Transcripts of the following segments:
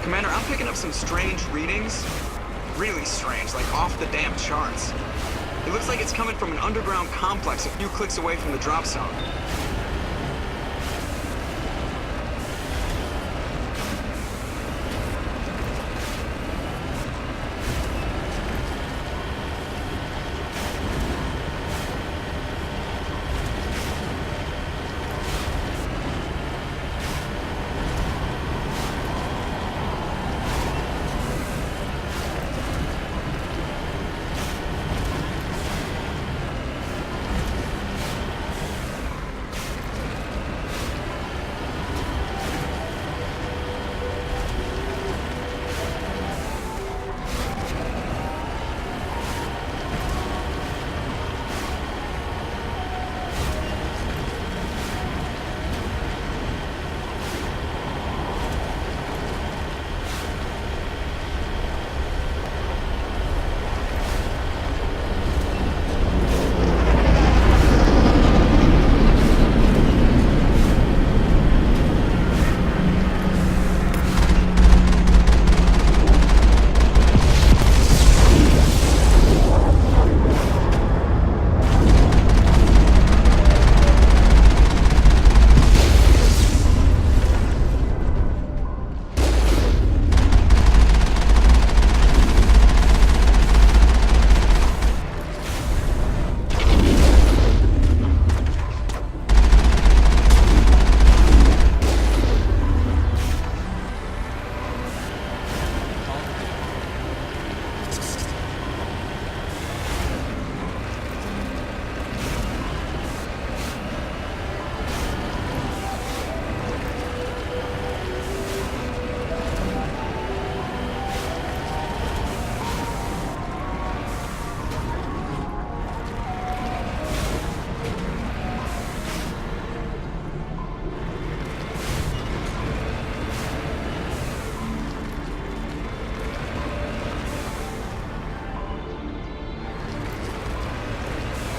Commander, I'm picking up some strange readings. Really strange, like off the damn charts. It looks like it's coming from an underground complex a few clicks away from the drop zone.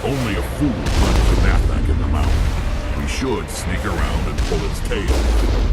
Only a fool runs a map back in the mountain. We should sneak around and pull its tail.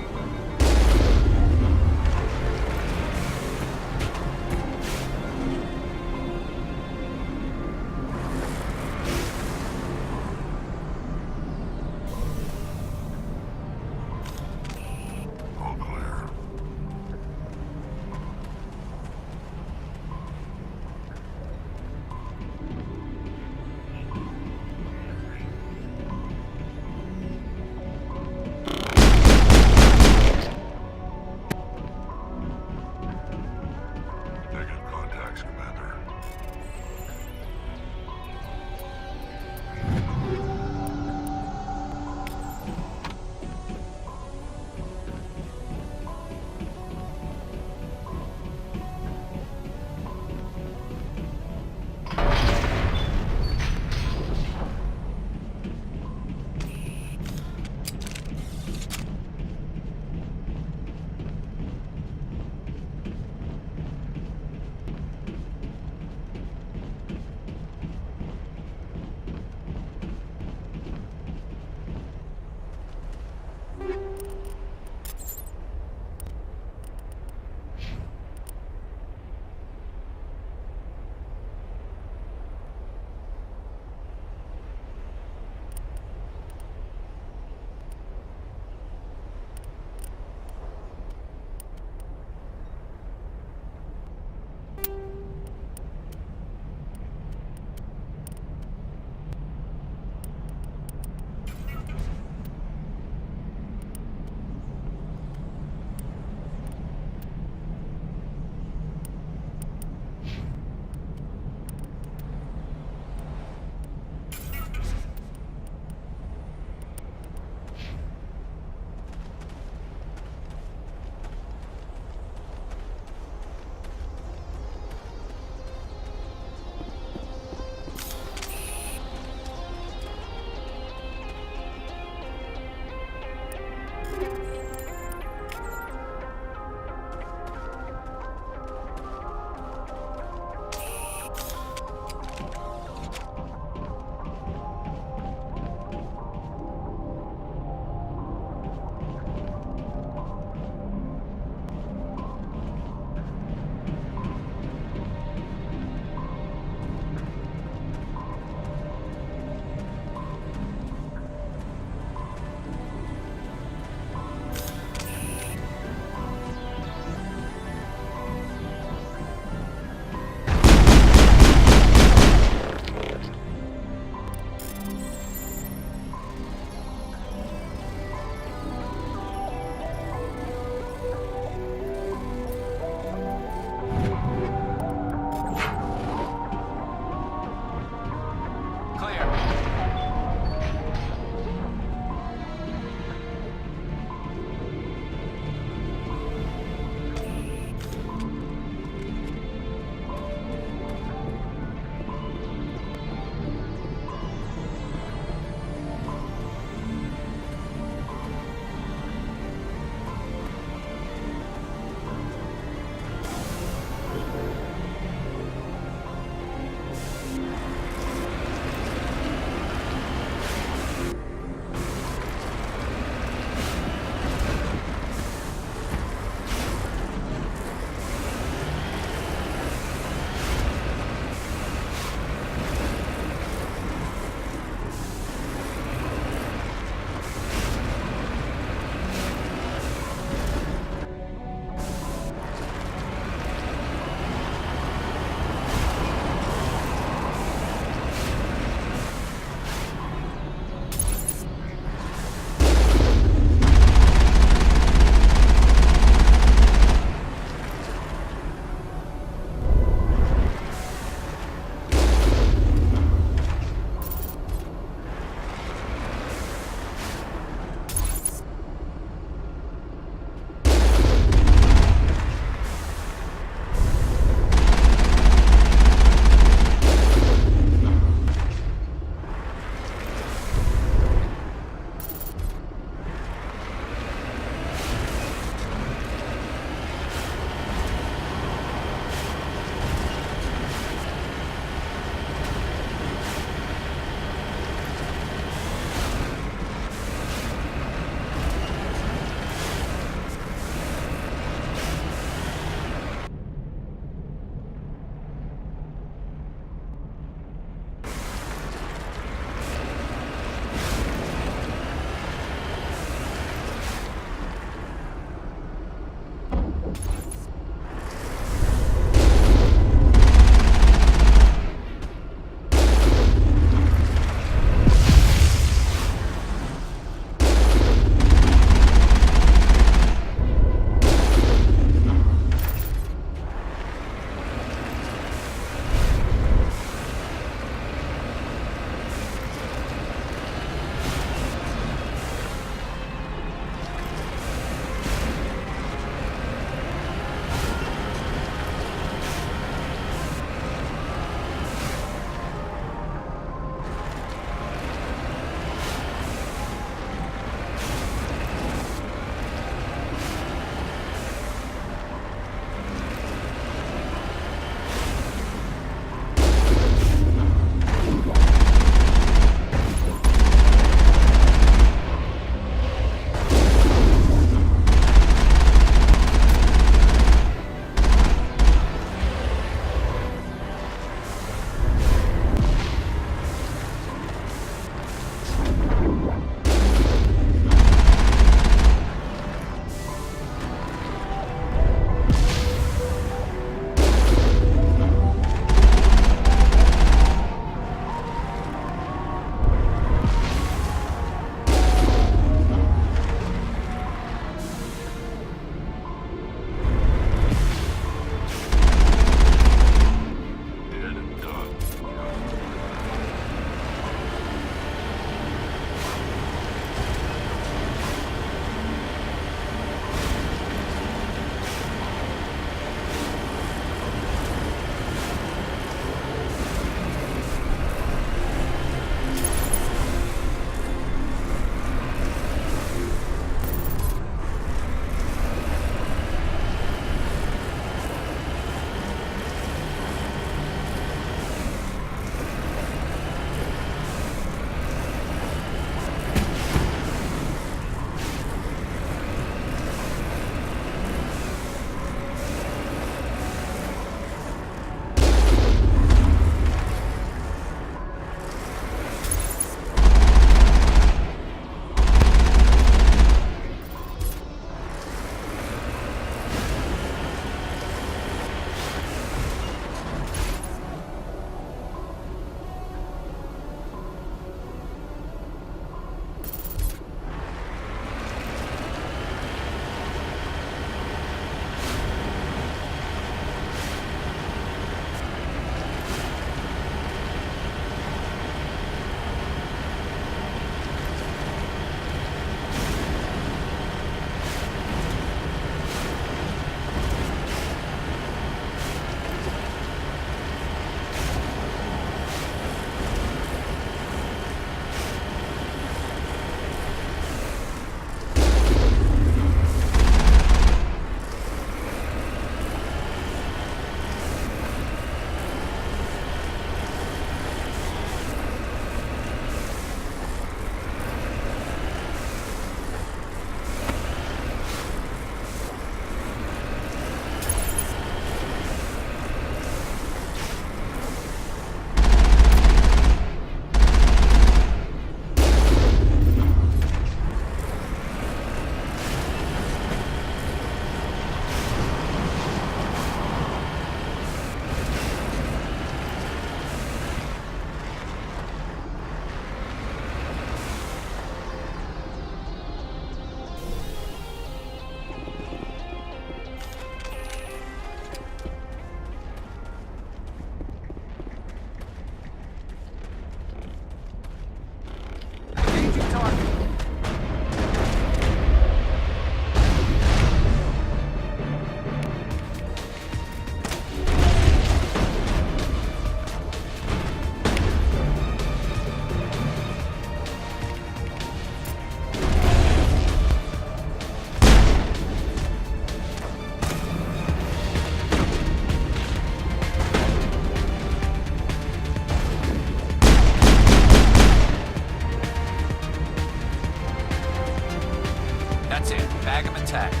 That's it. Bag 'em and tag 'em.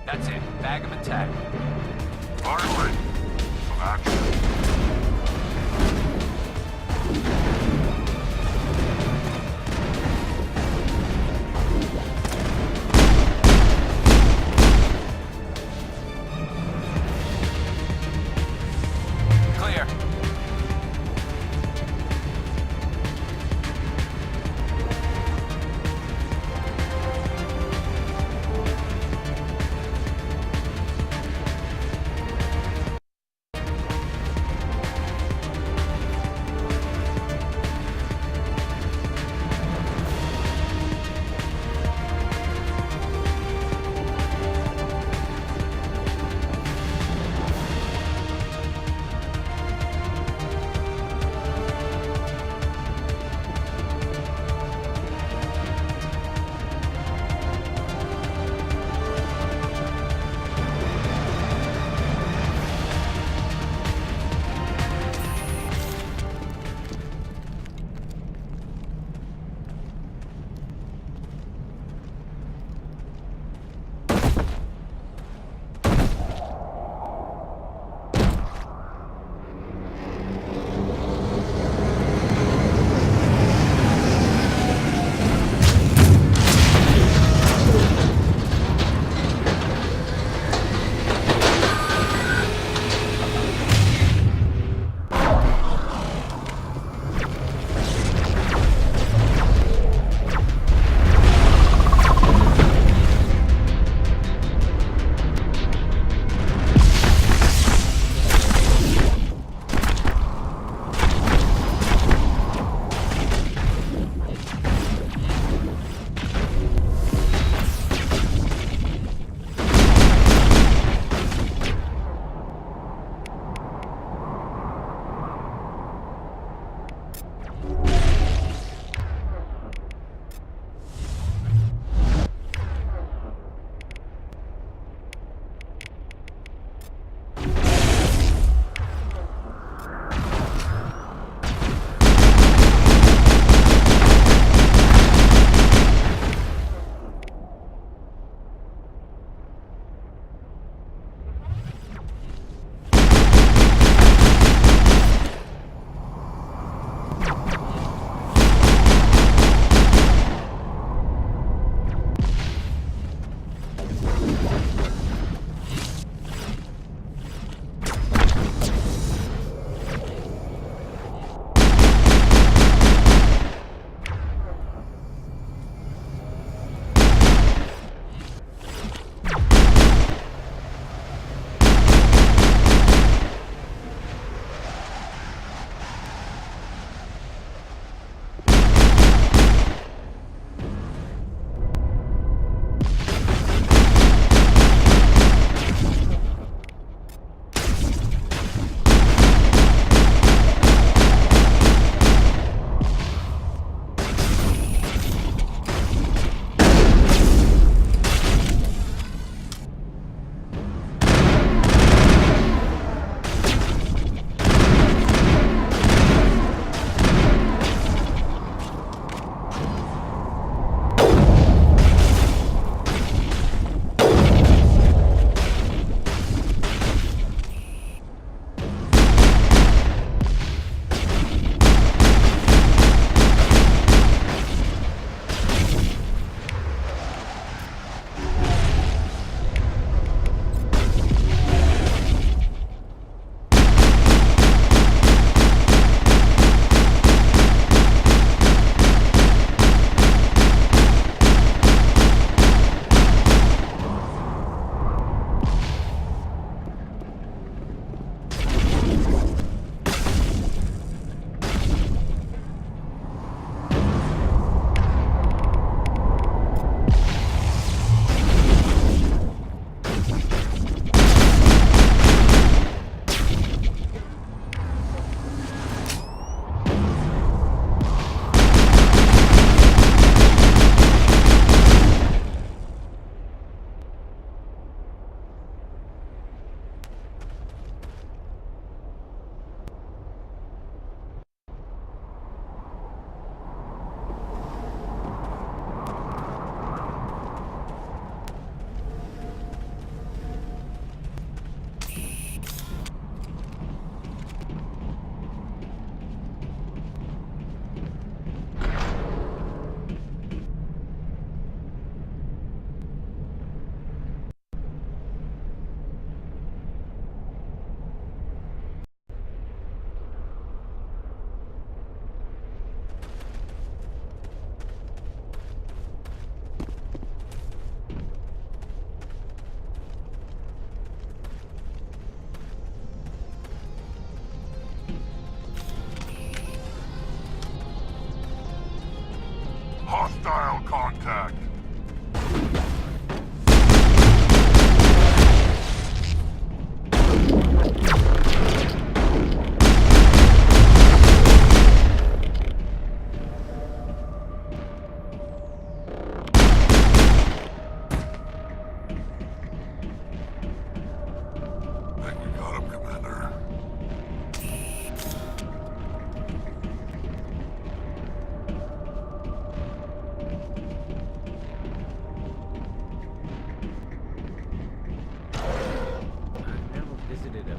That's it. Bag 'em and tag 'em. Finally, some action. Clear.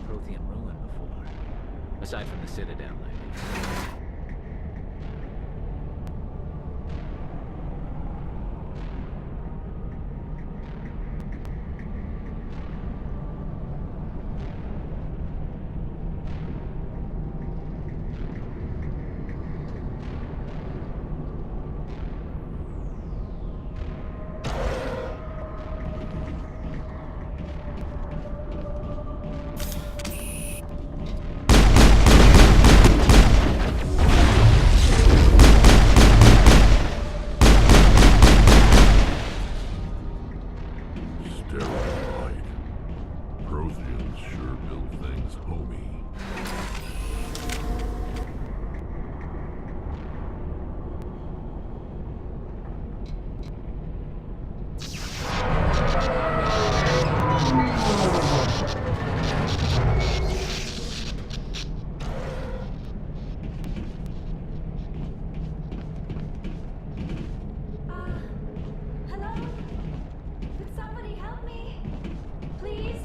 Prothean ruin before. Aside from the Citadel, I mean. Protheans sure build things homey. Hello? Could somebody help me? Please?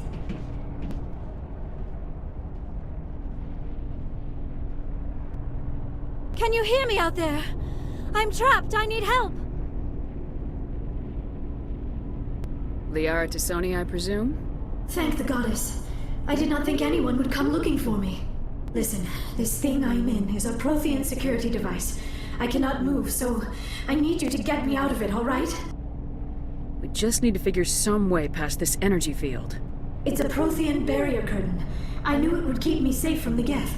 Can you hear me out there? I'm trapped. I need help. Liara Tisoni, I presume? Thank the goddess. I did not think anyone would come looking for me. Listen, this thing I'm in is a Prothean security device. I cannot move, so I need you to get me out of it, all right? We just need to figure some way past this energy field. It's a Prothean barrier curtain. I knew it would keep me safe from the Geth.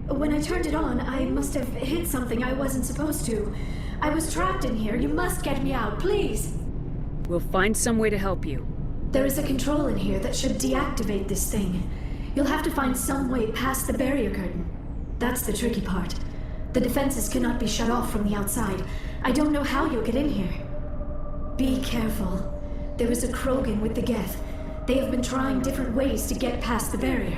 When I turned it on, I must have hit something I wasn't supposed to. I was trapped in here. You must get me out, please. We'll find some way to help you. There is a control in here that should deactivate this thing. You'll have to find some way past the barrier curtain. That's the tricky part. The defenses cannot be shut off from the outside. I don't know how you'll get in here. Be careful. There is a Krogan with the Geth. They have been trying different ways to get past the barrier.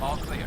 All clear.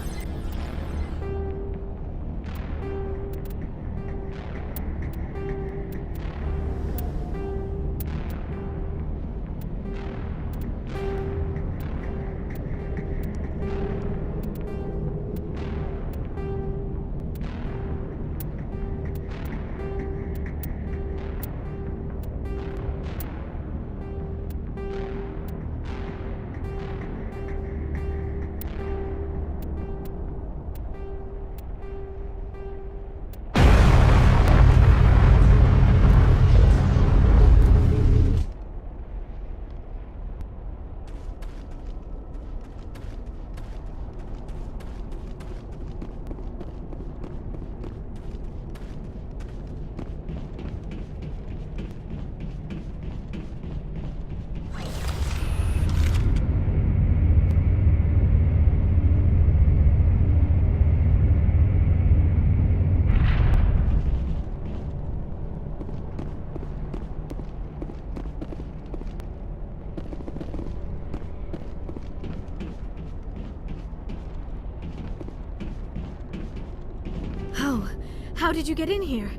How did you get in here?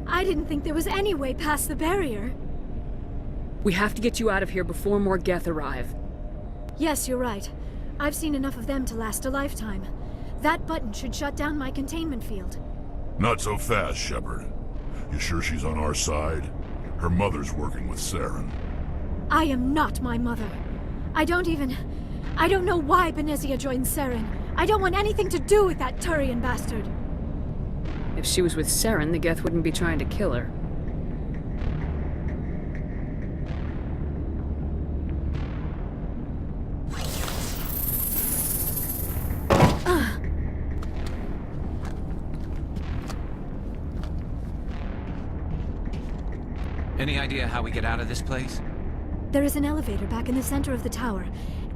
I didn't think there was any way past the barrier. We have to get you out of here before more Geth arrive. Yes, you're right. I've seen enough of them to last a lifetime. That button should shut down my containment field. Not so fast, Shepard. You sure she's on our side? Her mother's working with Saren. I am not my mother. I don't know why Benezia joined Saren. I don't want anything to do with that Turian bastard. If she was with Saren, the Geth wouldn't be trying to kill her. Any idea how we get out of this place? There is an elevator back in the center of the tower.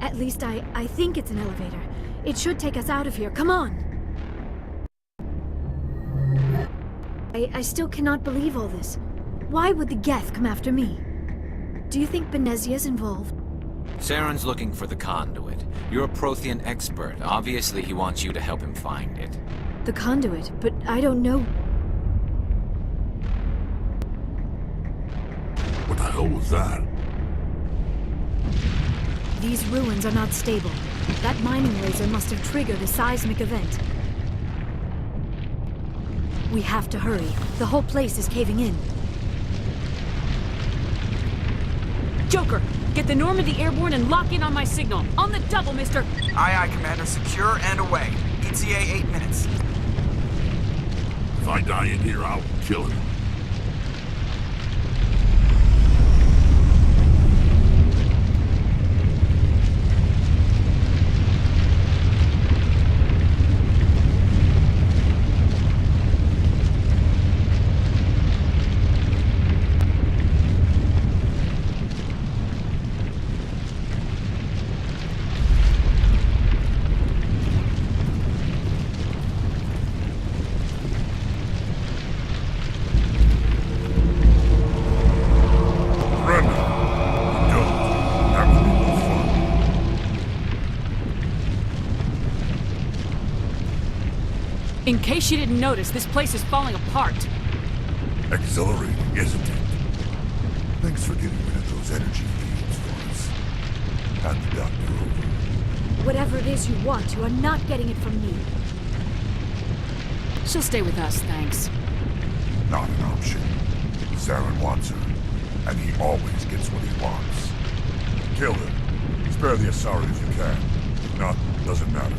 At least I think it's an elevator. It should take us out of here. Come on! I still cannot believe all this. Why would the Geth come after me? Do you think Benezia's involved? Saren's looking for the conduit. You're a Prothean expert. Obviously, he wants you to help him find it. The conduit, but I don't know. What the hell was that? These ruins are not stable. That mining laser must have triggered a seismic event. We have to hurry. The whole place is caving in. Joker, get the Normandy airborne and lock in on my signal. On the double, mister! Aye, aye, Commander. Secure and away. ETA 8 minutes. If I die in here, I'll kill him. In case you didn't notice, this place is falling apart. Exhilarating, isn't it? Thanks for getting rid of those energy fields for us. Hand the doctor over. Whatever it is you want, you are not getting it from me. She'll stay with us, thanks. Not an option. Saren wants her, and he always gets what he wants. Kill him. Spare the Asari if you can. If not, doesn't matter.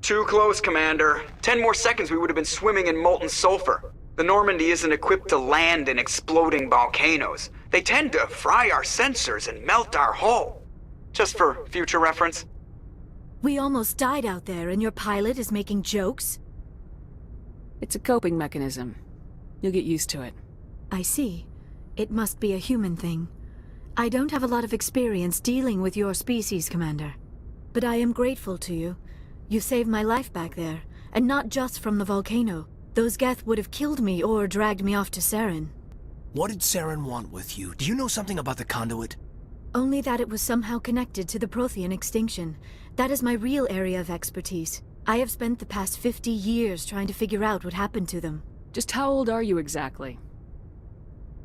Too close, Commander. 10 more seconds we would have been swimming in molten sulfur. The Normandy isn't equipped to land in exploding volcanoes. They tend to fry our sensors and melt our hull. Just for future reference. We almost died out there, and your pilot is making jokes? It's a coping mechanism. You'll get used to it. I see. It must be a human thing. I don't have a lot of experience dealing with your species, Commander. But I am grateful to you. You saved my life back there, and not just from the volcano. Those Geth would have killed me or dragged me off to Saren. What did Saren want with you? Do you know something about the conduit? Only that it was somehow connected to the Prothean extinction. That is my real area of expertise. I have spent the past 50 years trying to figure out what happened to them. Just how old are you exactly?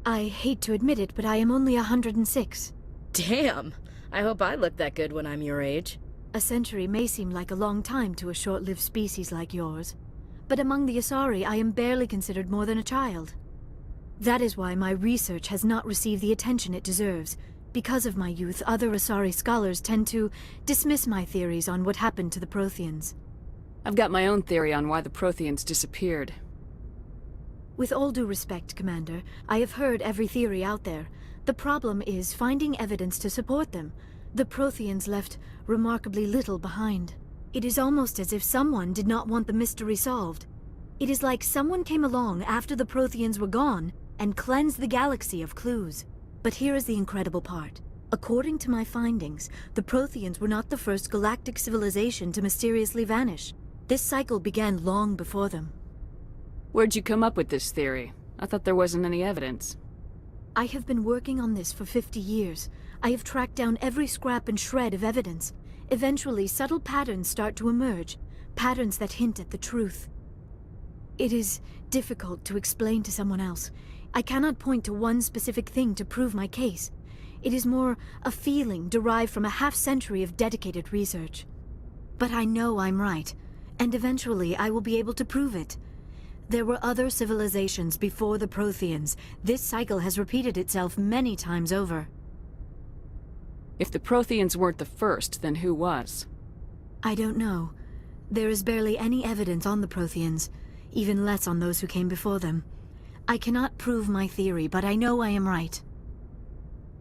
I hate to admit it, but I am only 106. Damn! I hope I look that good when I'm your age. A century may seem like a long time to a short-lived species like yours. But among the Asari, I am barely considered more than a child. That is why my research has not received the attention it deserves. Because of my youth, other Asari scholars tend to dismiss my theories on what happened to the Protheans. I've got my own theory on why the Protheans disappeared. With all due respect, Commander, I have heard every theory out there. The problem is finding evidence to support them. The Protheans left remarkably little behind. It is almost as if someone did not want the mystery solved. It is like someone came along after the Protheans were gone and cleansed the galaxy of clues. But here is the incredible part. According to my findings, the Protheans were not the first galactic civilization to mysteriously vanish. This cycle began long before them. Where'd you come up with this theory? I thought there wasn't any evidence. I have been working on this for 50 years. I have tracked down every scrap and shred of evidence. Eventually, subtle patterns start to emerge, patterns that hint at the truth. It is difficult to explain to someone else. I cannot point to one specific thing to prove my case. It is more a feeling derived from a half-century of dedicated research. But I know I'm right, and eventually I will be able to prove it. There were other civilizations before the Protheans. This cycle has repeated itself many times over. If the Protheans weren't the first, then who was? I don't know. There is barely any evidence on the Protheans, even less on those who came before them. I cannot prove my theory, but I know I am right.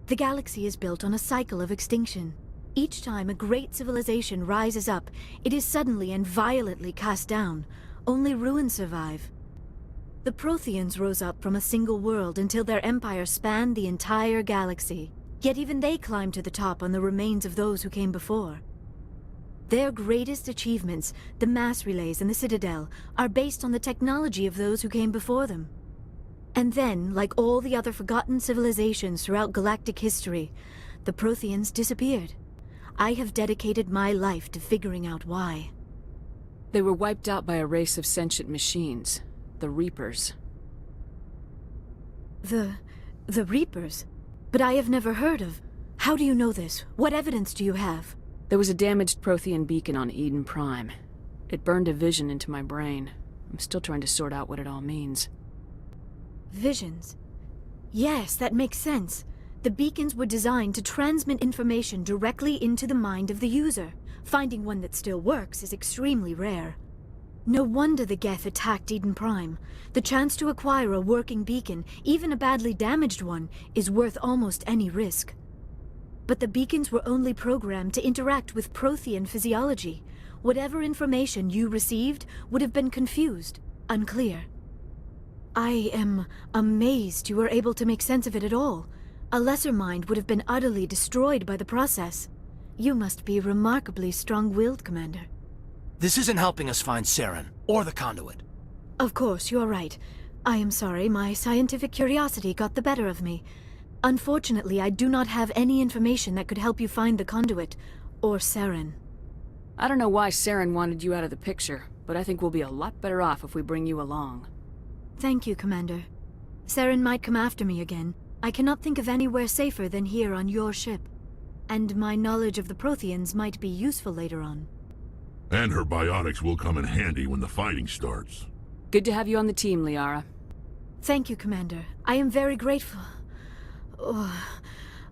The galaxy is built on a cycle of extinction. Each time a great civilization rises up, it is suddenly and violently cast down. Only ruins survive. The Protheans rose up from a single world until their empire spanned the entire galaxy. Yet even they climbed to the top on the remains of those who came before. Their greatest achievements, the mass relays and the Citadel, are based on the technology of those who came before them. And then, like all the other forgotten civilizations throughout galactic history, the Protheans disappeared. I have dedicated my life to figuring out why. They were wiped out by a race of sentient machines, the Reapers. The Reapers? But I have never heard of... How do you know this? What evidence do you have? There was a damaged Prothean beacon on Eden Prime. It burned a vision into my brain. I'm still trying to sort out what it all means. Visions? Yes, that makes sense. The beacons were designed to transmit information directly into the mind of the user. Finding one that still works is extremely rare. No wonder the Geth attacked Eden Prime. The chance to acquire a working beacon, even a badly damaged one, is worth almost any risk. But the beacons were only programmed to interact with Prothean physiology. Whatever information you received would have been confused, unclear. I am amazed you were able to make sense of it at all. A lesser mind would have been utterly destroyed by the process. You must be remarkably strong-willed, Commander. This isn't helping us find Saren, or the conduit. Of course, you're right. I am sorry, my scientific curiosity got the better of me. Unfortunately, I do not have any information that could help you find the conduit, or Saren. I don't know why Saren wanted you out of the picture, but I think we'll be a lot better off if we bring you along. Thank you, Commander. Saren might come after me again. I cannot think of anywhere safer than here on your ship. And my knowledge of the Protheans might be useful later on. And her biotics will come in handy when the fighting starts. Good to have you on the team, Liara. Thank you, Commander. I am very grateful. Oh,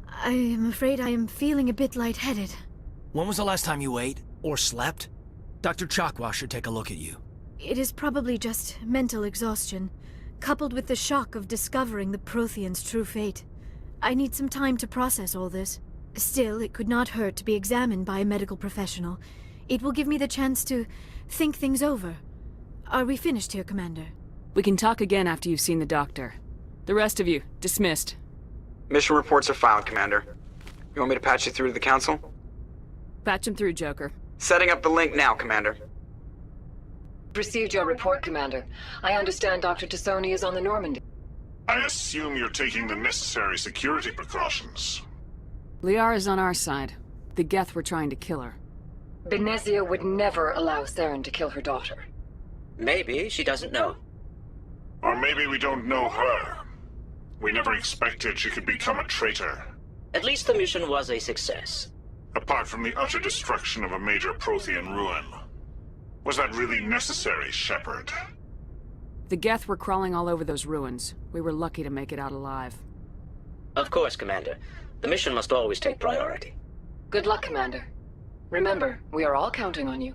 I am afraid I am feeling a bit lightheaded. When was the last time you ate, or slept? Dr. Chakwa should take a look at you. It is probably just mental exhaustion, coupled with the shock of discovering the Prothean's true fate. I need some time to process all this. Still, it could not hurt to be examined by a medical professional. It will give me the chance to think things over. Are we finished here, Commander? We can talk again after you've seen the doctor. The rest of you, dismissed. Mission reports are filed, Commander. You want me to patch you through to the Council? Patch him through, Joker. Setting up the link now, Commander. Received your report, Commander. I understand Dr. Tassoni is on the Normandy. I assume you're taking the necessary security precautions. Liara's on our side. The Geth were trying to kill her. Benezia would never allow Theron to kill her daughter. Maybe she doesn't know. Or maybe we don't know her. We never expected she could become a traitor. At least the mission was a success. Apart from the utter destruction of a major Prothean ruin. Was that really necessary, Shepard? The Geth were crawling all over those ruins. We were lucky to make it out alive. Of course, Commander. The mission must always take priority. Good luck, Commander. Remember, we are all counting on you.